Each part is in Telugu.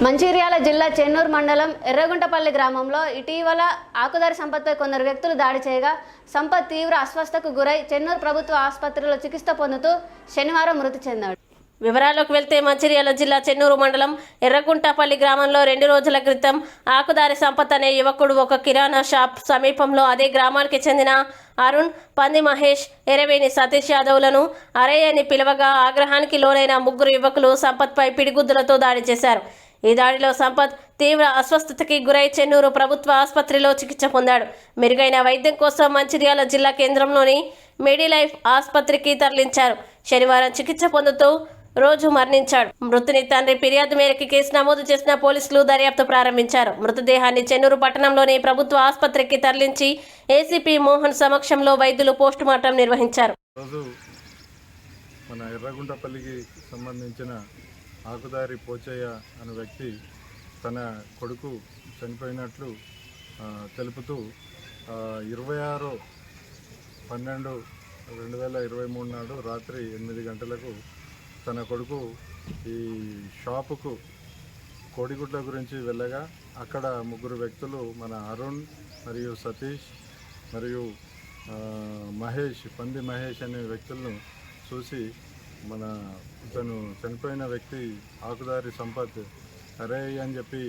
మంచిర్యాల జిల్లా చెన్నూరు మండలం ఎర్రగుంటపల్లి గ్రామంలో ఇటీవల ఆకుదారి సంపత్పై కొందరు వ్యక్తులు దాడి చేయగా సంపత్ తీవ్ర అస్వస్థతకు గురై చెన్నూరు ప్రభుత్వ ఆసుపత్రిలో చికిత్స పొందుతూ శనివారం మృతి చెందాడు. వివరాల్లోకి వెళ్తే మంచిర్యాల జిల్లా చెన్నూరు మండలం ఎర్రగుంటపల్లి గ్రామంలో 2 రోజుల క్రితం ఆకుదారి సంపత్ అనే యువకుడు ఒక కిరాణా షాప్ సమీపంలో అదే గ్రామానికి చెందిన అరుణ్, పంది మహేష్, ఎరవేణి సతీష్ యాదవ్లను అరే అని పిలవగా ఆగ్రహానికి లోనైన 3 యువకులు సంపత్పై పిడిగుద్దులతో దాడి చేశారు. ఈ దాడిలో సంపత్ తీవ్ర అస్వస్థతకి గురై చెన్నూరు ప్రభుత్వ ఆసుపత్రిలో చికిత్స పొందాడు. మెరుగైన వైద్యం కోసం మంచిర్యాల జిల్లా కేంద్రంలోని మెడిలైఫ్ ఆసుపత్రికి తరలించారు. శనివారం చికిత్స పొందుతూ రోజు మరణించాడు. మృతుని తండ్రి ఫిర్యాదు మేరకు కేసు నమోదు చేసిన పోలీసులు దర్యాప్తు ప్రారంభించారు. మృతదేహాన్ని చెన్నూరు పట్టణంలోని ప్రభుత్వ ఆసుపత్రికి తరలించి ఏసీపీ మోహన్ సమక్షంలో వైద్యులు పోస్టుమార్టం నిర్వహించారు. మన ఎర్రగుంటపల్లికి సంబంధించిన ఆకుదారి పోచయ్య అనే వ్యక్తి తన కొడుకు చనిపోయినట్లు తెలుపుతూ 26/12/2023 నాడు రాత్రి 8 గంటలకు తన కొడుకు ఈ షాపుకు కోడిగుడ్ల గురించి వెళ్ళగా అక్కడ 3 వ్యక్తులు మన అరుణ్ మరియు సతీష్ మరియు మహేష్, పంది మహేష్ అనే వ్యక్తులను చూసి మన ఇతను చనిపోయిన వ్యక్తి ఆకుదారి సంపత్ అరే అని చెప్పి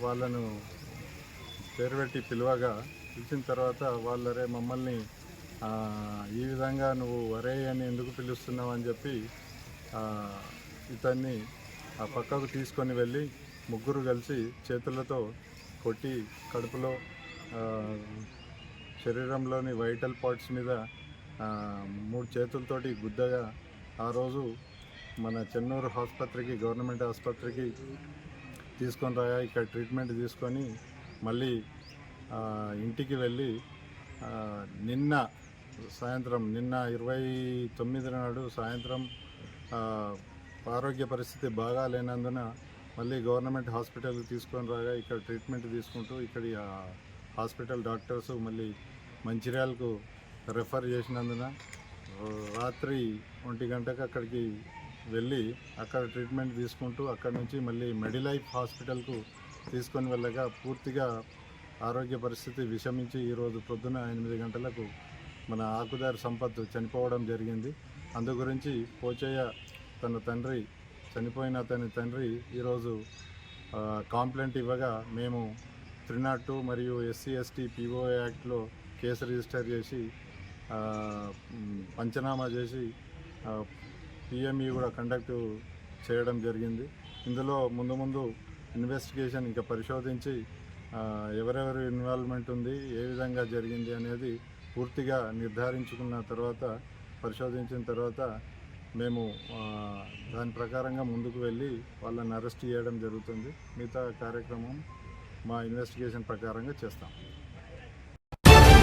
వాళ్ళను పేరు పెట్టి పిలిచిన తర్వాత వాళ్ళరే మమ్మల్ని ఈ విధంగా నువ్వు అరే అని ఎందుకు పిలుస్తున్నావు అని చెప్పి ఇతన్ని ఆ పక్కకు తీసుకొని వెళ్ళి 3 కలిసి చేతులతో కొట్టి కడుపులో శరీరంలోని వైటల్ పార్ట్స్ మీద 3 చేతులతోటి గుద్దగా ఆ రోజు మన చెన్నూరు ఆసుపత్రికి, గవర్నమెంట్ ఆసుపత్రికి తీసుకొని రాగా ఇక్కడ ట్రీట్మెంట్ తీసుకొని మళ్ళీ ఇంటికి వెళ్ళి నిన్న 29 నాడు సాయంత్రం ఆరోగ్య పరిస్థితి బాగా లేనందున మళ్ళీ గవర్నమెంట్ హాస్పిటల్కి తీసుకొని రాగా ఇక్కడ ట్రీట్మెంట్ తీసుకుంటూ ఇక్కడి హాస్పిటల్ డాక్టర్స్ మళ్ళీ మంచిర్యాలకు రెఫర్ చేసినందున రాత్రి 1 గంటకు అక్కడికి వెళ్ళి అక్కడ ట్రీట్మెంట్ తీసుకుంటూ అక్కడి నుంచి మళ్ళీ మెడిలైఫ్ హాస్పిటల్కు తీసుకొని వెళ్ళగా పూర్తిగా ఆరోగ్య పరిస్థితి విషమించి ఈరోజు పొద్దున 8 గంటలకు మన ఆకుదారి సంపత్ చనిపోవడం జరిగింది. అందు గురించి పోచయ్య చనిపోయిన అతని తండ్రి ఈరోజు కంప్లైంట్ ఇవ్వగా మేము 302 మరియు SC/ST PO యాక్ట్లో కేసు రిజిస్టర్ చేసి పంచనామా చేసి PME కూడా కండక్ట్ చేయడం జరిగింది. ఇందులో ముందు ఇన్వెస్టిగేషన్ ఇంకా పరిశోధించి ఎవరెవరి ఇన్వాల్వ్మెంట్ ఉంది, ఏ విధంగా జరిగింది అనేది పూర్తిగా నిర్ధారించుకున్న తర్వాత, పరిశోధించిన తర్వాత మేము దాని ప్రకారంగా ముందుకు వెళ్ళి వాళ్ళని అరెస్ట్ చేయడం జరుగుతుంది. మిగతా కార్యక్రమం మా ఇన్వెస్టిగేషన్ ప్రకారంగా చేస్తాం.